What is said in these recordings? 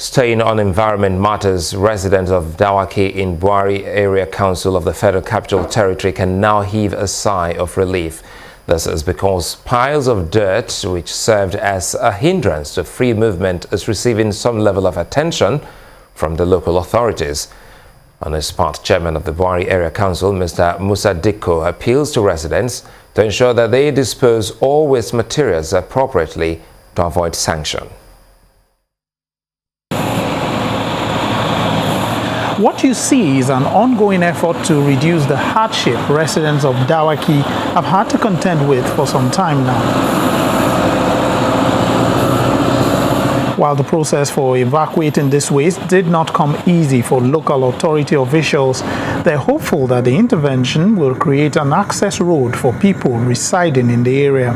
Staying on environment matters, residents of Dawaki in Buari Area Council of the Federal Capital Territory can now heave a sigh of relief. This is because piles of dirt, which served as a hindrance to free movement, is receiving some level of attention from the local authorities. On his part, Chairman of the Buari Area Council, Mr. Musa Dikko, appeals to residents to ensure that they dispose all waste materials appropriately to avoid sanction. What you see is an ongoing effort to reduce the hardship residents of Dawaki have had to contend with for some time now. While the process for evacuating this waste did not come easy for local authority officials, they're hopeful that the intervention will create an access road for people residing in the area.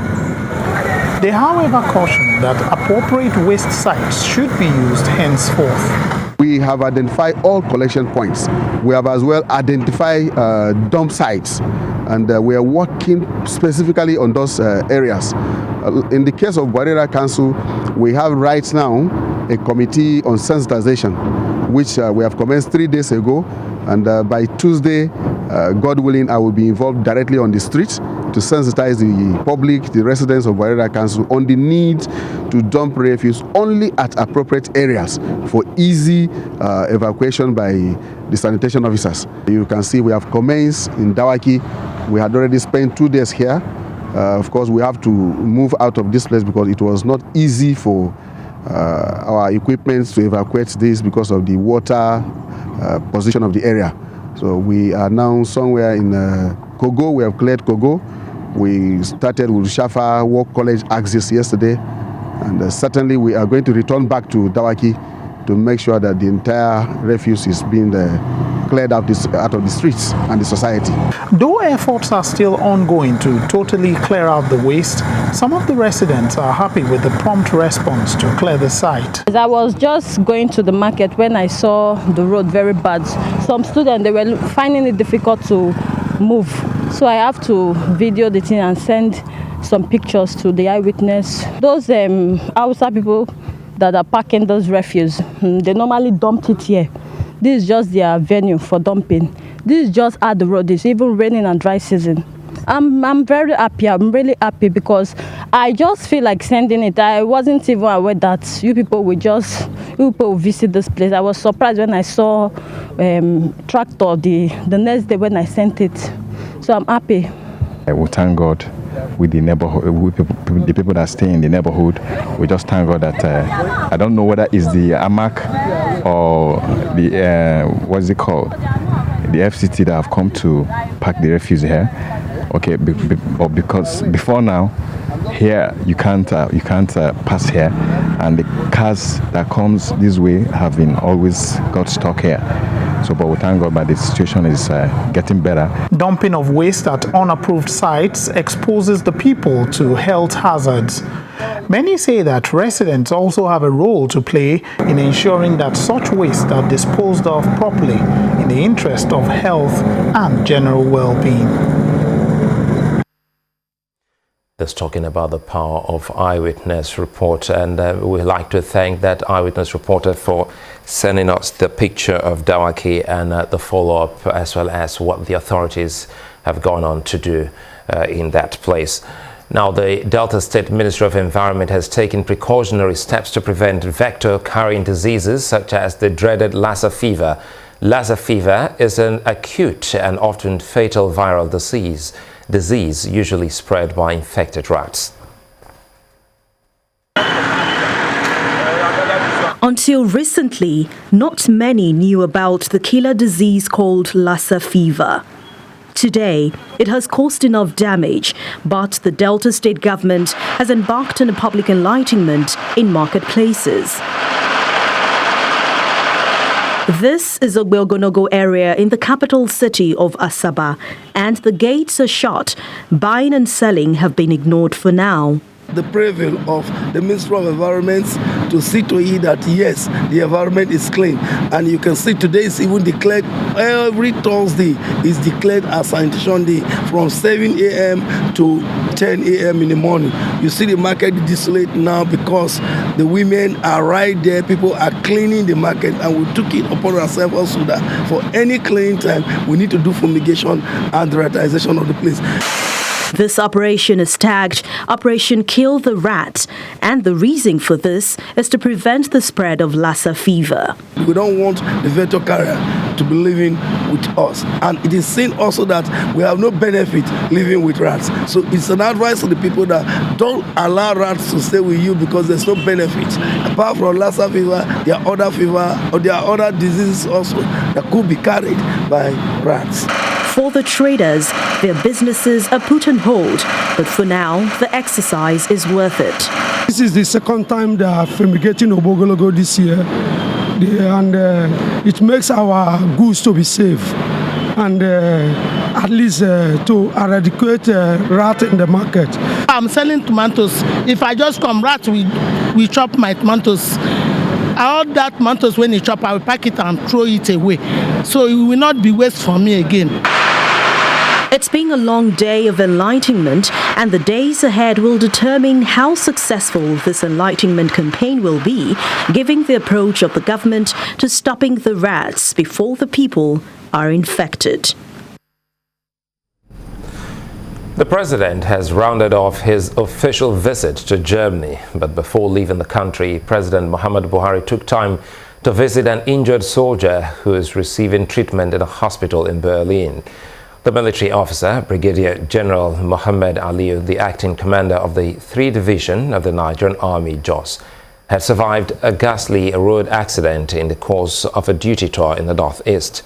They, however, caution that appropriate waste sites should be used henceforth. We have identified all collection points. We have as well identified dump sites, and we are working specifically on those areas. In the case of Buari Area Council, we have right now a committee on sensitization, which we have commenced 3 days ago, and by Tuesday, God willing, I will be involved directly on the streets to sensitize the public, the residents of Buari Area Council, on the need to dump refuse only at appropriate areas for easy evacuation by the sanitation officers. You can see we have commenced in Dawaki. We had already spent 2 days here. Of course, we have to move out of this place because it was not easy for our equipment to evacuate this because of the water position of the area. So we are now somewhere in Kogo. We have cleared Kogo. We started with Shafa Work College axis yesterday, and certainly we are going to return back to Dawaki to make sure that the entire refuse is being cleared out of the streets and the society. Though efforts are still ongoing to totally clear out the waste, some of the residents are happy with the prompt response to clear the site. I was just going to the market when I saw the road very bad. Some students, they were finding it difficult to move. So I have to video the thing and send some pictures to the eyewitness. Those outside people that are packing those refuse, they normally dump it here. This is just their venue for dumping. This is just at the road. It's even raining and dry season. I'm very happy. I'm really happy because I just feel like sending it. I wasn't even aware that you people will visit this place. I was surprised when I saw tractor the next day when I sent it. So I'm happy. I will thank God with the neighborhood, with the people that stay in the neighborhood. We just thank God that I don't know whether it's the AMAC or the what's it called, the FCT that have come to pack the refuse here. Okay, or because before now, here you can't pass here, and the cars that comes this way have been always got stuck here. So, but we thank God that the situation is getting better. Dumping of waste at unapproved sites exposes the people to health hazards. Many say that residents also have a role to play in ensuring that such waste are disposed of properly in the interest of health and general well-being. That's talking about the power of eyewitness report, and we'd like to thank that eyewitness reporter for sending us the picture of Dawaki and the follow-up, as well as what the authorities have gone on to do in that place. Now, the Delta State Ministry of Environment has taken precautionary steps to prevent vector-carrying diseases such as the dreaded Lassa fever. Lassa fever is an acute and often fatal viral disease usually spread by infected rats. Until recently, not many knew about the killer disease called Lassa fever. Today, it has caused enough damage, but the Delta State government has embarked on a public enlightenment in marketplaces. This is a Ogbogonogo area in the capital city of Asaba, and the gates are shut. Buying and selling have been ignored for now. The preview of the Ministry of Environment to see to it that yes, the environment is clean. And you can see today is even declared, every Thursday is declared as sanitation day from 7 a.m. to 10 a.m. in the morning. You see the market desolate now because the women are right there. People are cleaning the market, and we took it upon ourselves also that for any cleaning time, we need to do fumigation and deratization of the place. This operation is tagged Operation Kill the Rat, and the reason for this is to prevent the spread of Lassa fever. We don't want the vector carrier to be living with us, and it is seen also that we have no benefit living with rats. So it's an advice to the people that don't allow rats to stay with you because there's no benefit. Apart from Lassa fever, there are other fever or there are other diseases also that could be carried by rats. For the traders, their businesses are put on hold, but for now, the exercise is worth it. This is the second time they are fumigating Obogologo this year, and it makes our goods to be safe, and at least to eradicate rat in the market. I'm selling tomatoes. If I just come, rats we chop my tomatoes. All that tomatoes when you chop, I will pack it and throw it away. So it will not be waste for me again. It's been a long day of enlightenment, and the days ahead will determine how successful this enlightenment campaign will be, given the approach of the government to stopping the rats before the people are infected. The president has rounded off his official visit to Germany, but before leaving the country, President Muhammad Buhari took time to visit an injured soldier who is receiving treatment in a hospital in Berlin. The military officer, Brigadier General Mohammed Aliyu, the acting commander of the 3 Division of the Nigerian Army, JOS, had survived a ghastly road accident in the course of a duty tour in the northeast.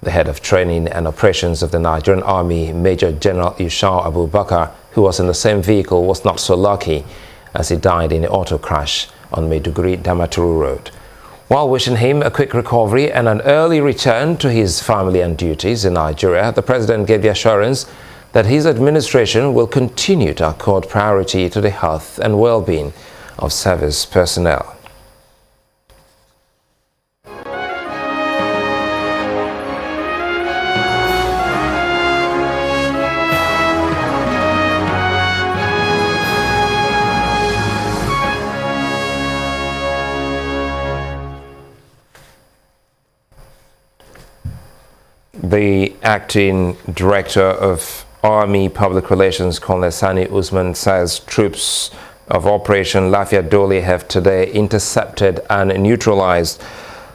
The head of training and operations of the Nigerian Army, Major General Yushau Abubakar, who was in the same vehicle, was not so lucky as he died in an auto crash on Maiduguri-Damaturu Road. While wishing him a quick recovery and an early return to his family and duties in Nigeria, the president gave the assurance that his administration will continue to accord priority to the health and well-being of service personnel. The acting director of Army Public Relations, Colonel Sani Usman, says troops of Operation Lafia Dole have today intercepted and neutralized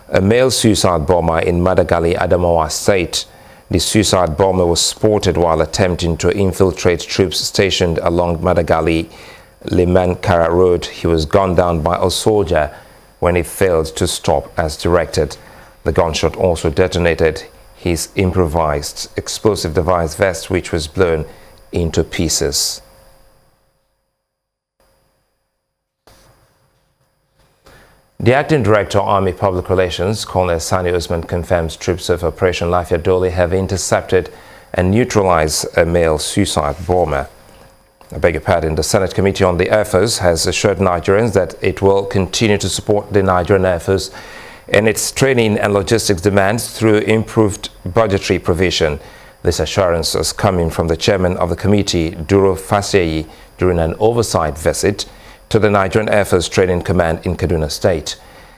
a male suicide bomber in Madagali, Adamawa State. The suicide bomber was spotted while attempting to infiltrate troops stationed along Madagali-Limankara Road. He was gunned down by a soldier when he failed to stop as directed. The gunshot also detonated his improvised explosive device vest, which was blown into pieces. The acting director of Army Public Relations, Colonel Sani Usman, confirms troops of Operation Lafia Dole have intercepted and neutralized a male suicide bomber. I beg your pardon. The Senate Committee on the Air Force has assured Nigerians that it will continue to support the Nigerian Air Force in its training and logistics demands through improved budgetary provision. This assurance is coming from the chairman of the committee, Duro Faseyi, during an oversight visit to the Nigerian Air Force Training Command in Kaduna State.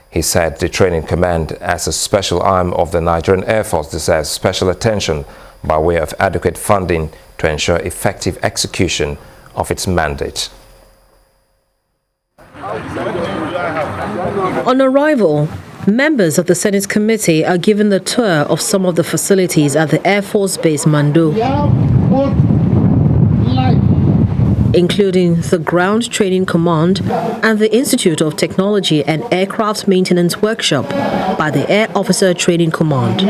He said the training command, as a special arm of the Nigerian Air Force, deserves special attention by way of adequate funding to ensure effective execution of its mandate. On arrival, members of the Senate Committee are given the tour of some of the facilities at the Air Force Base Mando, including the Ground Training Command and the Institute of Technology and Aircraft Maintenance Workshop by the Air Officer Training Command.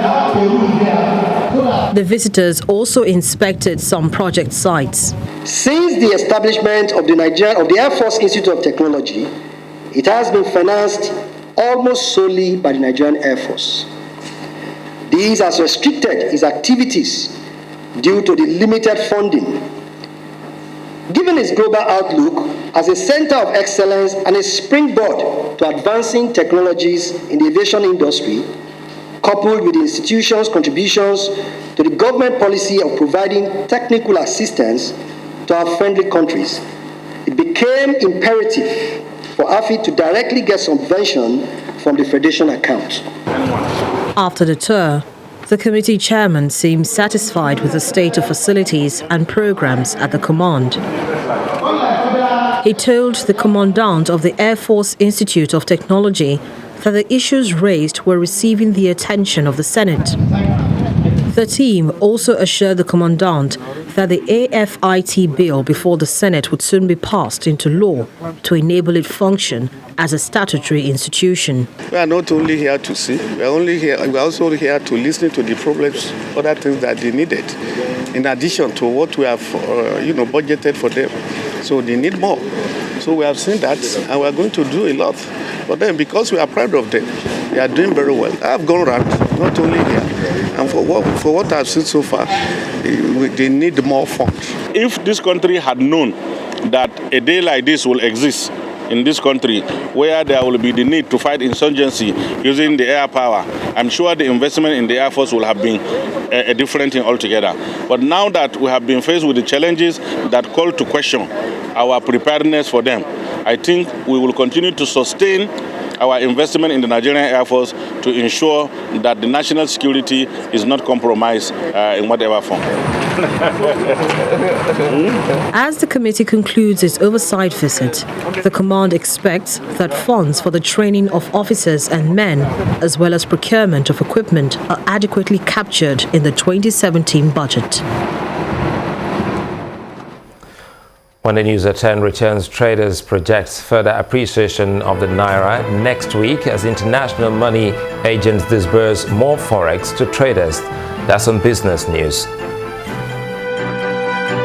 The visitors also inspected some project sites. Since the establishment of the Air Force Institute of Technology, it has been financed almost solely by the Nigerian Air Force. This has restricted its activities due to the limited funding. Given its global outlook as a center of excellence and a springboard to advancing technologies in the aviation industry, coupled with the institution's contributions to the government policy of providing technical assistance to our friendly countries, it became imperative for AFI to directly get subvention from the Federation account. After the tour, the committee chairman seemed satisfied with the state of facilities and programs at the command. He told the commandant of the Air Force Institute of Technology that the issues raised were receiving the attention of the Senate. The team also assured the commandant that the AFIT bill before the Senate would soon be passed into law to enable it function as a statutory institution. We are not only here to see, we are also here to listen to the problems, other things that they needed, in addition to what we have budgeted for them. So they need more. So we have seen that, and we are going to do a lot for them because we are proud of them. They are doing very well. I have gone around, not only here, and for what I've seen so far, they need more funds. If this country had known that a day like this will exist in this country, where there will be the need to fight insurgency using the air power, I'm sure the investment in the Air Force will have been a different thing altogether. But now that we have been faced with the challenges that call to question our preparedness for them, I think we will continue to sustain our investment in the Nigerian Air Force to ensure that the national security is not compromised in whatever form. As the committee concludes its oversight visit, the command expects that funds for the training of officers and men, as well as procurement of equipment, are adequately captured in the 2017 budget. When the News at 10 returns, traders projects further appreciation of the Naira next week as international money agents disburse more forex to traders. That's on Business News.